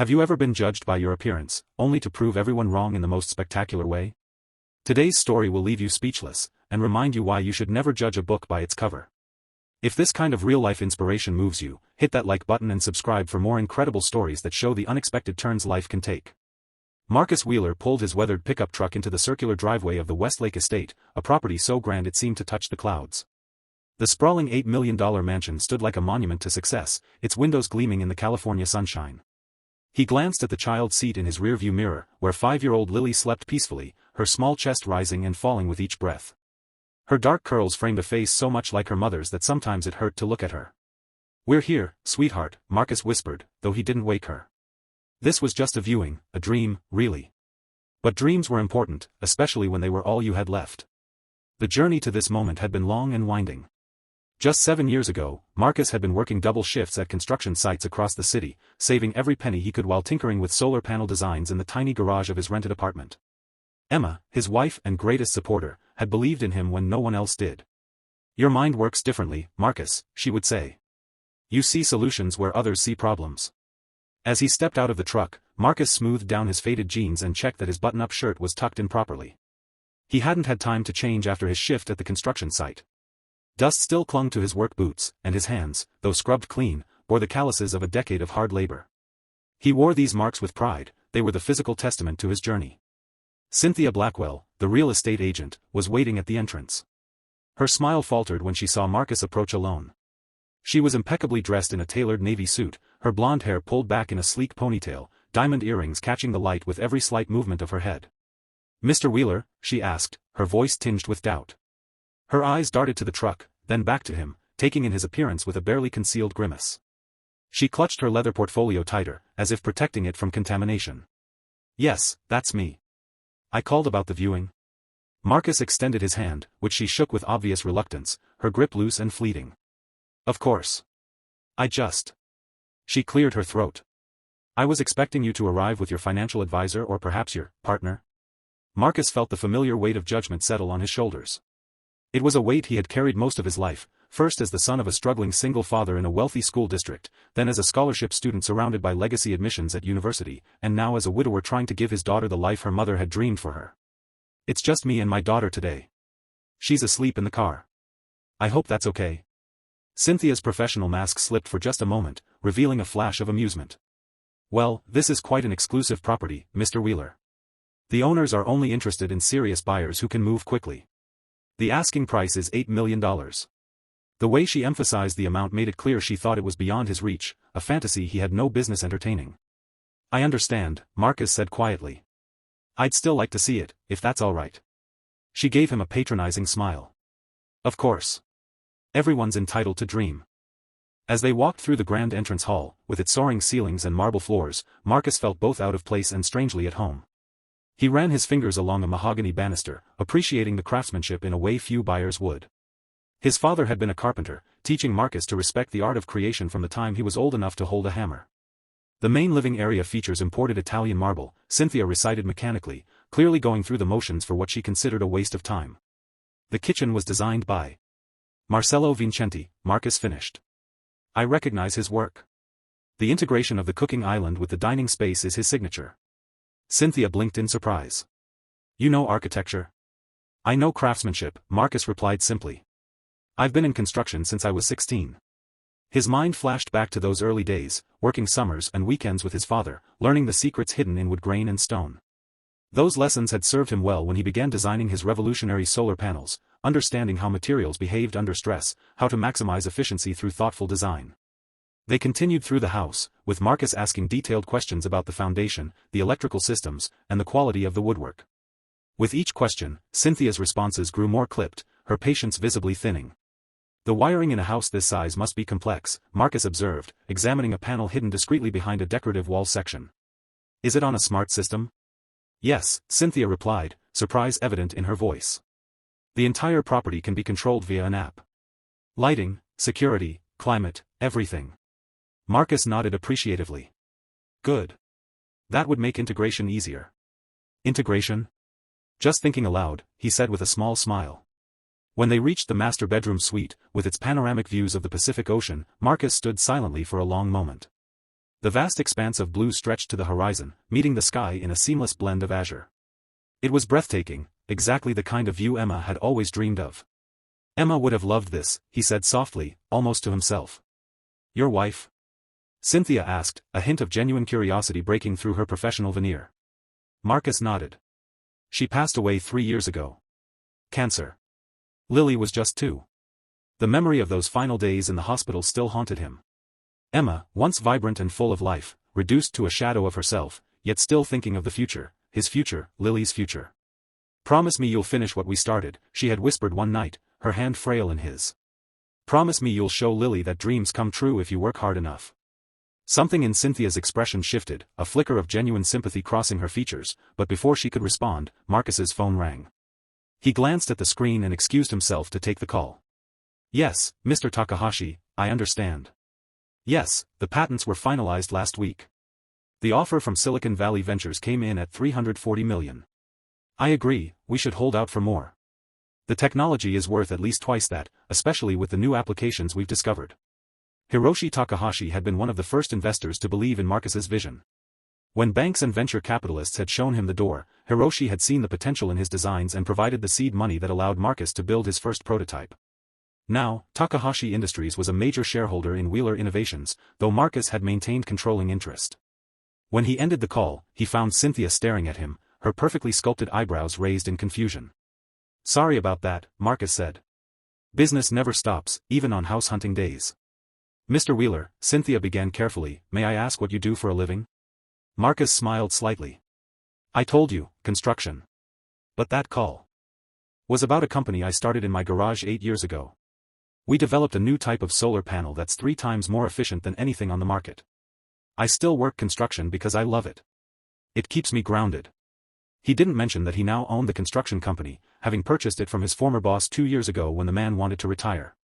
Have you ever been judged by your appearance, only to prove everyone wrong in the most spectacular way? Today's story will leave you speechless, and remind you why you should never judge a book by its cover. If this kind of real-life inspiration moves you, hit that like button and subscribe for more incredible stories that show the unexpected turns life can take. Marcus Wheeler pulled his weathered pickup truck into the circular driveway of the Westlake estate, a property so grand it seemed to touch the clouds. The sprawling $8 million mansion stood like a monument to success, its windows gleaming in the California sunshine. He glanced at the child seat in his rearview mirror, where 5-year-old Lily slept peacefully, her small chest rising and falling with each breath. Her dark curls framed a face so much like her mother's that sometimes it hurt to look at her. "We're here, sweetheart," Marcus whispered, though he didn't wake her. This was just a viewing, a dream, really. But dreams were important, especially when they were all you had left. The journey to this moment had been long and winding. Just 7 years ago, Marcus had been working double shifts at construction sites across the city, saving every penny he could while tinkering with solar panel designs in the tiny garage of his rented apartment. Emma, his wife and greatest supporter, had believed in him when no one else did. "Your mind works differently, Marcus," she would say. "You see solutions where others see problems." As he stepped out of the truck, Marcus smoothed down his faded jeans and checked that his button-up shirt was tucked in properly. He hadn't had time to change after his shift at the construction site. Dust still clung to his work boots, and his hands, though scrubbed clean, bore the calluses of a decade of hard labor. He wore these marks with pride, they were the physical testament to his journey. Cynthia Blackwell, the real estate agent, was waiting at the entrance. Her smile faltered when she saw Marcus approach alone. She was impeccably dressed in a tailored navy suit, her blonde hair pulled back in a sleek ponytail, diamond earrings catching the light with every slight movement of her head. "Mr. Wheeler?" she asked, her voice tinged with doubt. Her eyes darted to the truck, then back to him, taking in his appearance with a barely concealed grimace. She clutched her leather portfolio tighter, as if protecting it from contamination. "Yes, that's me. I called about the viewing." Marcus extended his hand, which she shook with obvious reluctance, her grip loose and fleeting. "Of course. She cleared her throat. "I was expecting you to arrive with your financial advisor or perhaps your partner." Marcus felt the familiar weight of judgment settle on his shoulders. It was a weight he had carried most of his life, first as the son of a struggling single father in a wealthy school district, then as a scholarship student surrounded by legacy admissions at university, and now as a widower trying to give his daughter the life her mother had dreamed for her. "It's just me and my daughter today. She's asleep in the car. I hope that's okay." Cynthia's professional mask slipped for just a moment, revealing a flash of amusement. "Well, this is quite an exclusive property, Mr. Wheeler. The owners are only interested in serious buyers who can move quickly. The asking price is $8 million. The way she emphasized the amount made it clear she thought it was beyond his reach, a fantasy he had no business entertaining. "I understand," Marcus said quietly. "I'd still like to see it, if that's all right." She gave him a patronizing smile. "Of course. Everyone's entitled to dream." As they walked through the grand entrance hall, with its soaring ceilings and marble floors, Marcus felt both out of place and strangely at home. He ran his fingers along a mahogany banister, appreciating the craftsmanship in a way few buyers would. His father had been a carpenter, teaching Marcus to respect the art of creation from the time he was old enough to hold a hammer. The main living area features imported Italian marble, Cynthia recited mechanically, clearly going through the motions for what she considered a waste of time. The kitchen was designed by Marcello Vincenti, Marcus finished. "I recognize his work. The integration of the cooking island with the dining space is his signature." Cynthia blinked in surprise. "You know architecture?" "I know craftsmanship," Marcus replied simply. "I've been in construction since I was 16. His mind flashed back to those early days, working summers and weekends with his father, learning the secrets hidden in wood grain and stone. Those lessons had served him well when he began designing his revolutionary solar panels, understanding how materials behaved under stress, how to maximize efficiency through thoughtful design. They continued through the house, with Marcus asking detailed questions about the foundation, the electrical systems, and the quality of the woodwork. With each question, Cynthia's responses grew more clipped, her patience visibly thinning. "The wiring in a house this size must be complex," Marcus observed, examining a panel hidden discreetly behind a decorative wall section. "Is it on a smart system?" "Yes," Cynthia replied, surprise evident in her voice. "The entire property can be controlled via an app. Lighting, security, climate, everything." Marcus nodded appreciatively. "Good. That would make integration easier." "Integration?" Just thinking aloud, he said with a small smile. When they reached the master bedroom suite, with its panoramic views of the Pacific Ocean, Marcus stood silently for a long moment. The vast expanse of blue stretched to the horizon, meeting the sky in a seamless blend of azure. It was breathtaking, exactly the kind of view Emma had always dreamed of. Emma would have loved this, he said softly, almost to himself. Your wife? Cynthia asked, a hint of genuine curiosity breaking through her professional veneer. Marcus nodded. She passed away 3 years ago. Cancer. Lily was just 2. The memory of those final days in the hospital still haunted him. Emma, once vibrant and full of life, reduced to a shadow of herself, yet still thinking of the future, his future, Lily's future. Promise me you'll finish what we started, she had whispered one night, her hand frail in his. Promise me you'll show Lily that dreams come true if you work hard enough. Something in Cynthia's expression shifted, a flicker of genuine sympathy crossing her features, but before she could respond, Marcus's phone rang. He glanced at the screen and excused himself to take the call. Yes, Mr. Takahashi, I understand. Yes, the patents were finalized last week. The offer from Silicon Valley Ventures came in at $340 million. I agree, we should hold out for more. The technology is worth at least twice that, especially with the new applications we've discovered. Hiroshi Takahashi had been one of the first investors to believe in Marcus's vision. When banks and venture capitalists had shown him the door, Hiroshi had seen the potential in his designs and provided the seed money that allowed Marcus to build his first prototype. Now, Takahashi Industries was a major shareholder in Wheeler Innovations, though Marcus had maintained controlling interest. When he ended the call, he found Cynthia staring at him, her perfectly sculpted eyebrows raised in confusion. Sorry about that, Marcus said. Business never stops, even on house hunting days. Mr. Wheeler, Cynthia began carefully, may I ask what you do for a living? Marcus smiled slightly. I told you, construction. But that call was about a company I started in my garage 8 years ago. We developed a new type of solar panel that's 3 times more efficient than anything on the market. I still work construction because I love it. It keeps me grounded. He didn't mention that he now owned the construction company, having purchased it from his former boss 2 years ago when the man wanted to retire.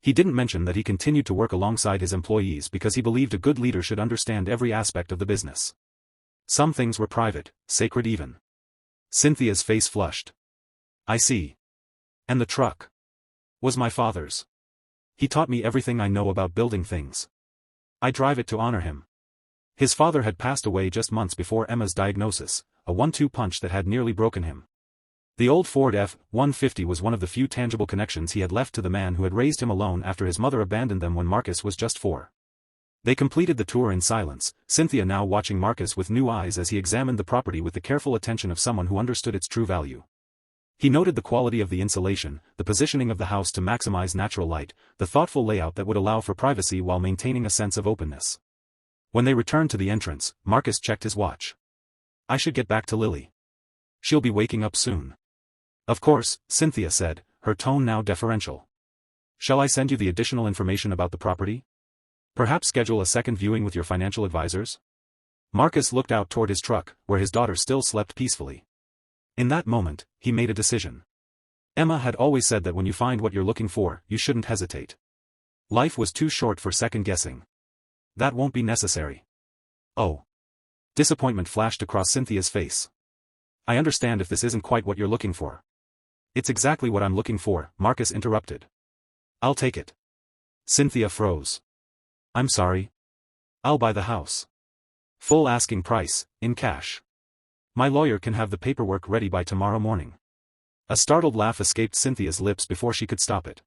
He didn't mention that he continued to work alongside his employees because he believed a good leader should understand every aspect of the business. Some things were private, sacred even. Cynthia's face flushed. I see. And the truck was my father's. He taught me everything I know about building things. I drive it to honor him. His father had passed away just months before Emma's diagnosis, a 1-2 punch that had nearly broken him. The old Ford F-150 was one of the few tangible connections he had left to the man who had raised him alone after his mother abandoned them when Marcus was just 4. They completed the tour in silence, Cynthia now watching Marcus with new eyes as he examined the property with the careful attention of someone who understood its true value. He noted the quality of the insulation, the positioning of the house to maximize natural light, the thoughtful layout that would allow for privacy while maintaining a sense of openness. When they returned to the entrance, Marcus checked his watch. I should get back to Lily. She'll be waking up soon. Of course, Cynthia said, her tone now deferential. Shall I send you the additional information about the property? Perhaps schedule a second viewing with your financial advisors? Marcus looked out toward his truck, where his daughter still slept peacefully. In that moment, he made a decision. Emma had always said that when you find what you're looking for, you shouldn't hesitate. Life was too short for second-guessing. That won't be necessary. Oh. Disappointment flashed across Cynthia's face. I understand if this isn't quite what you're looking for. It's exactly what I'm looking for, Marcus interrupted. I'll take it. Cynthia froze. I'm sorry. I'll buy the house. Full asking price, in cash. My lawyer can have the paperwork ready by tomorrow morning. A startled laugh escaped Cynthia's lips before she could stop it.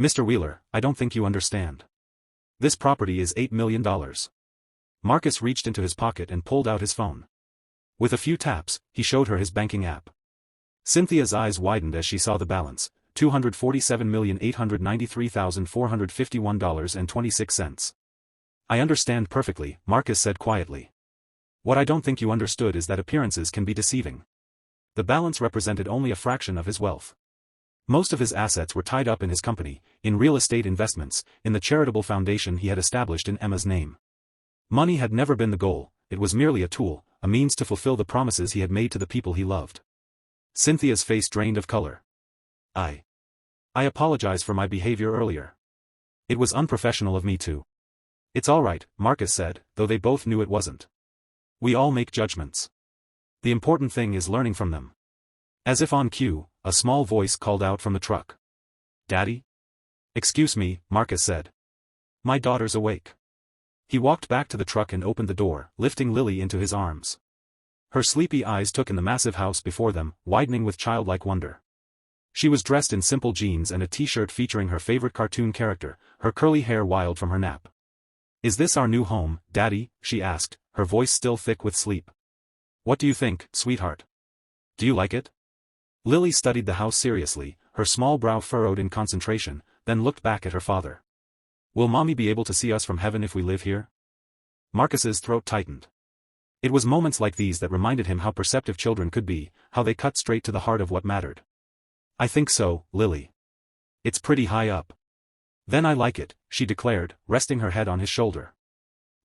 Mr. Wheeler, I don't think you understand. This property is $8 million. Marcus reached into his pocket and pulled out his phone. With a few taps, he showed her his banking app. Cynthia's eyes widened as she saw the balance, $247,893,451.26. I understand perfectly, Marcus said quietly. What I don't think you understood is that appearances can be deceiving. The balance represented only a fraction of his wealth. Most of his assets were tied up in his company, in real estate investments, in the charitable foundation he had established in Emma's name. Money had never been the goal, it was merely a tool, a means to fulfill the promises he had made to the people he loved. Cynthia's face drained of color. I apologize for my behavior earlier. It was unprofessional of me to. It's all right, Marcus said, though they both knew it wasn't. We all make judgments. The important thing is learning from them. As if on cue, a small voice called out from the truck. Daddy? Excuse me, Marcus said. My daughter's awake. He walked back to the truck and opened the door, lifting Lily into his arms. Her sleepy eyes took in the massive house before them, widening with childlike wonder. She was dressed in simple jeans and a t-shirt featuring her favorite cartoon character, her curly hair wild from her nap. "Is this our new home, Daddy?" she asked, her voice still thick with sleep. "What do you think, sweetheart? Do you like it?" Lily studied the house seriously, her small brow furrowed in concentration, then looked back at her father. "Will Mommy be able to see us from heaven if we live here?" Marcus's throat tightened. It was moments like these that reminded him how perceptive children could be, how they cut straight to the heart of what mattered. "I think so, Lily. It's pretty high up." "Then I like it," she declared, resting her head on his shoulder.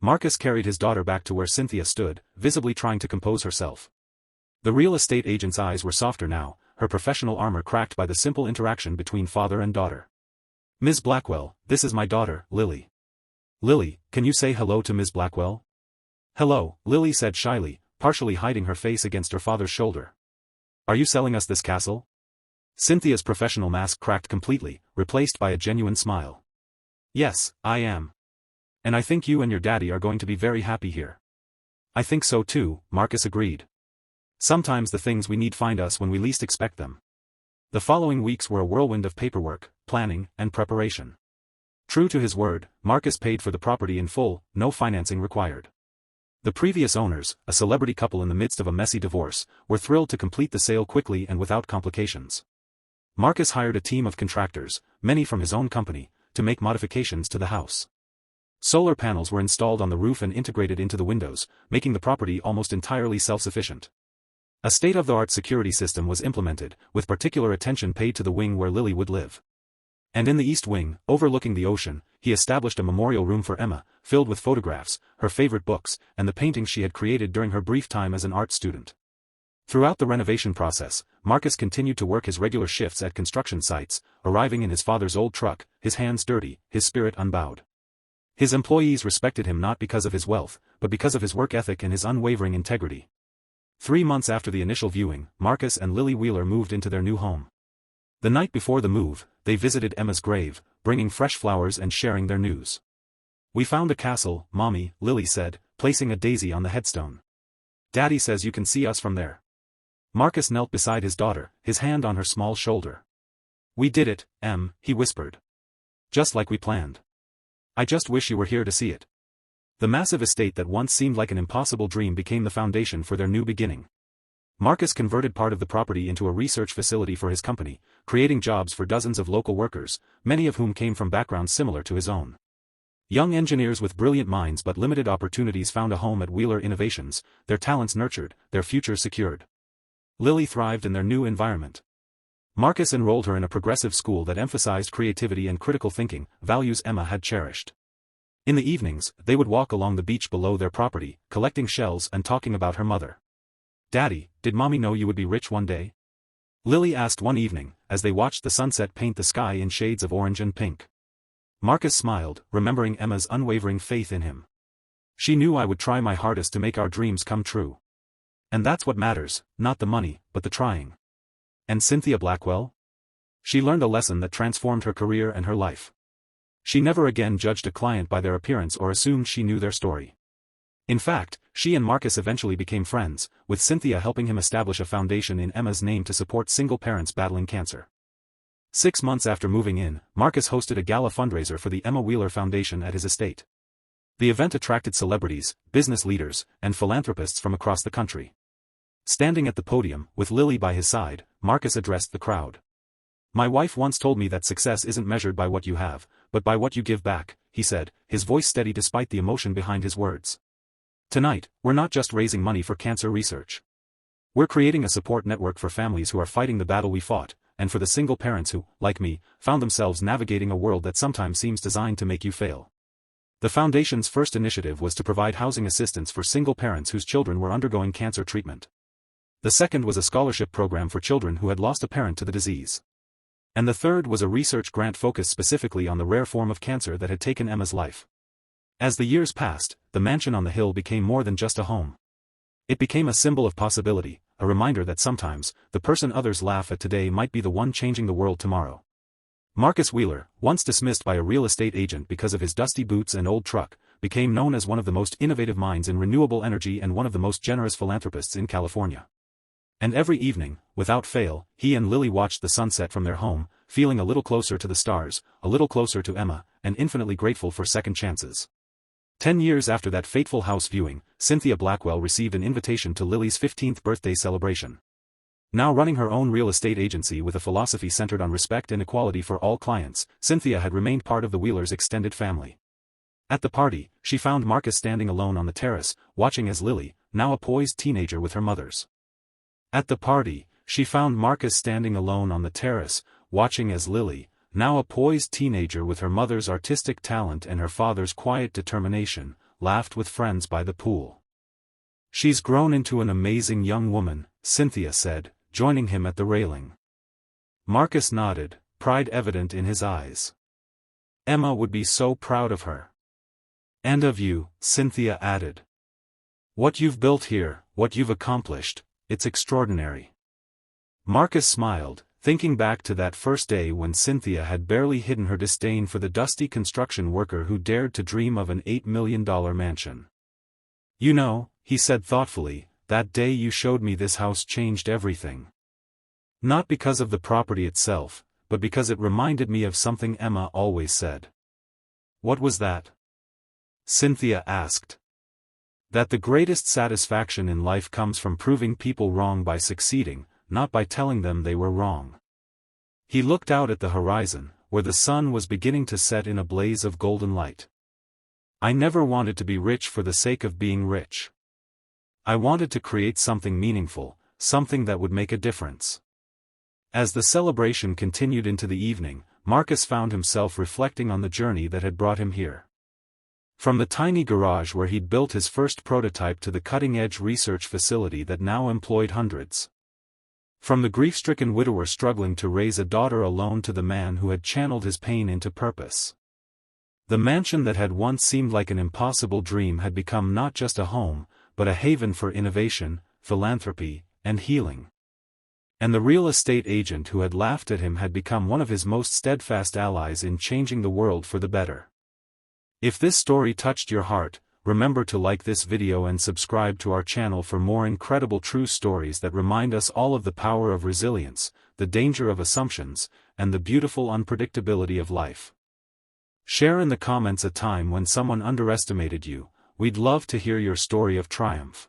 Marcus carried his daughter back to where Cynthia stood, visibly trying to compose herself. The real estate agent's eyes were softer now, her professional armor cracked by the simple interaction between father and daughter. "Ms. Blackwell, this is my daughter, Lily." "Lily, can you say hello to Ms. Blackwell?" "Hello," Lily said shyly, partially hiding her face against her father's shoulder. "Are you selling us this castle?" Cynthia's professional mask cracked completely, replaced by a genuine smile. "Yes, I am. And I think you and your daddy are going to be very happy here." "I think so too," Marcus agreed. "Sometimes the things we need find us when we least expect them." The following weeks were a whirlwind of paperwork, planning, and preparation. True to his word, Marcus paid for the property in full, no financing required. The previous owners, a celebrity couple in the midst of a messy divorce, were thrilled to complete the sale quickly and without complications. Marcus hired a team of contractors, many from his own company, to make modifications to the house. Solar panels were installed on the roof and integrated into the windows, making the property almost entirely self-sufficient. A state-of-the-art security system was implemented, with particular attention paid to the wing where Lily would live. And in the east wing, overlooking the ocean, he established a memorial room for Emma, filled with photographs, her favorite books, and the paintings she had created during her brief time as an art student. Throughout the renovation process, Marcus continued to work his regular shifts at construction sites, arriving in his father's old truck, his hands dirty, his spirit unbowed. His employees respected him not because of his wealth, but because of his work ethic and his unwavering integrity. 3 months after the initial viewing, Marcus and Lily Wheeler moved into their new home. The night before the move, they visited Emma's grave, bringing fresh flowers and sharing their news. "We found a castle, Mommy," Lily said, placing a daisy on the headstone. "Daddy says you can see us from there." Marcus knelt beside his daughter, his hand on her small shoulder. "We did it, Em," he whispered. "Just like we planned. I just wish you were here to see it." The massive estate that once seemed like an impossible dream became the foundation for their new beginning. Marcus converted part of the property into a research facility for his company, creating jobs for dozens of local workers, many of whom came from backgrounds similar to his own. Young engineers with brilliant minds but limited opportunities found a home at Wheeler Innovations, their talents nurtured, their future secured. Lily thrived in their new environment. Marcus enrolled her in a progressive school that emphasized creativity and critical thinking, values Emma had cherished. In the evenings, they would walk along the beach below their property, collecting shells and talking about her mother. "Daddy, did Mommy know you would be rich one day?" Lily asked one evening, as they watched the sunset paint the sky in shades of orange and pink. Marcus smiled, remembering Emma's unwavering faith in him. "She knew I would try my hardest to make our dreams come true. And that's what matters, not the money, but the trying." And Cynthia Blackwell? She learned a lesson that transformed her career and her life. She never again judged a client by their appearance or assumed she knew their story. In fact, she and Marcus eventually became friends, with Cynthia helping him establish a foundation in Emma's name to support single parents battling cancer. 6 months after moving in, Marcus hosted a gala fundraiser for the Emma Wheeler Foundation at his estate. The event attracted celebrities, business leaders, and philanthropists from across the country. Standing at the podium, with Lily by his side, Marcus addressed the crowd. "My wife once told me that success isn't measured by what you have, but by what you give back," he said, his voice steady despite the emotion behind his words. "Tonight, we're not just raising money for cancer research. We're creating a support network for families who are fighting the battle we fought, and for the single parents who, like me, found themselves navigating a world that sometimes seems designed to make you fail." The foundation's first initiative was to provide housing assistance for single parents whose children were undergoing cancer treatment. The second was a scholarship program for children who had lost a parent to the disease. And the third was a research grant focused specifically on the rare form of cancer that had taken Emma's life. As the years passed, the mansion on the hill became more than just a home. It became a symbol of possibility, a reminder that sometimes, the person others laugh at today might be the one changing the world tomorrow. Marcus Wheeler, once dismissed by a real estate agent because of his dusty boots and old truck, became known as one of the most innovative minds in renewable energy and one of the most generous philanthropists in California. And every evening, without fail, he and Lily watched the sunset from their home, feeling a little closer to the stars, a little closer to Emma, and infinitely grateful for second chances. 10 years after that fateful house viewing, Cynthia Blackwell received an invitation to Lily's 15th birthday celebration. Now running her own real estate agency with a philosophy centered on respect and equality for all clients, Cynthia had remained part of the Wheelers' extended family. At the party, she found Marcus standing alone on the terrace, watching as Lily, now a poised teenager with her mother's. At the party, she found Marcus standing alone on the terrace, watching as Lily, now a poised teenager with her mother's artistic talent and her father's quiet determination, laughed with friends by the pool. "She's grown into an amazing young woman," Cynthia said, joining him at the railing. Marcus nodded, pride evident in his eyes. "Emma would be so proud of her." "And of you," Cynthia added. "What you've built here, what you've accomplished, it's extraordinary." Marcus smiled, thinking back to that first day when Cynthia had barely hidden her disdain for the dusty construction worker who dared to dream of an $8 million mansion. "You know," he said thoughtfully, "that day you showed me this house changed everything. Not because of the property itself, but because it reminded me of something Emma always said." "What was that?" Cynthia asked. "That the greatest satisfaction in life comes from proving people wrong by succeeding, not by telling them they were wrong." He looked out at the horizon, where the sun was beginning to set in a blaze of golden light. "I never wanted to be rich for the sake of being rich. I wanted to create something meaningful, something that would make a difference." As the celebration continued into the evening, Marcus found himself reflecting on the journey that had brought him here. From the tiny garage where he'd built his first prototype to the cutting-edge research facility that now employed hundreds. From the grief-stricken widower struggling to raise a daughter alone to the man who had channeled his pain into purpose. The mansion that had once seemed like an impossible dream had become not just a home, but a haven for innovation, philanthropy, and healing. And the real estate agent who had laughed at him had become one of his most steadfast allies in changing the world for the better. If this story touched your heart, remember to like this video and subscribe to our channel for more incredible true stories that remind us all of the power of resilience, the danger of assumptions, and the beautiful unpredictability of life. Share in the comments a time when someone underestimated you. We'd love to hear your story of triumph.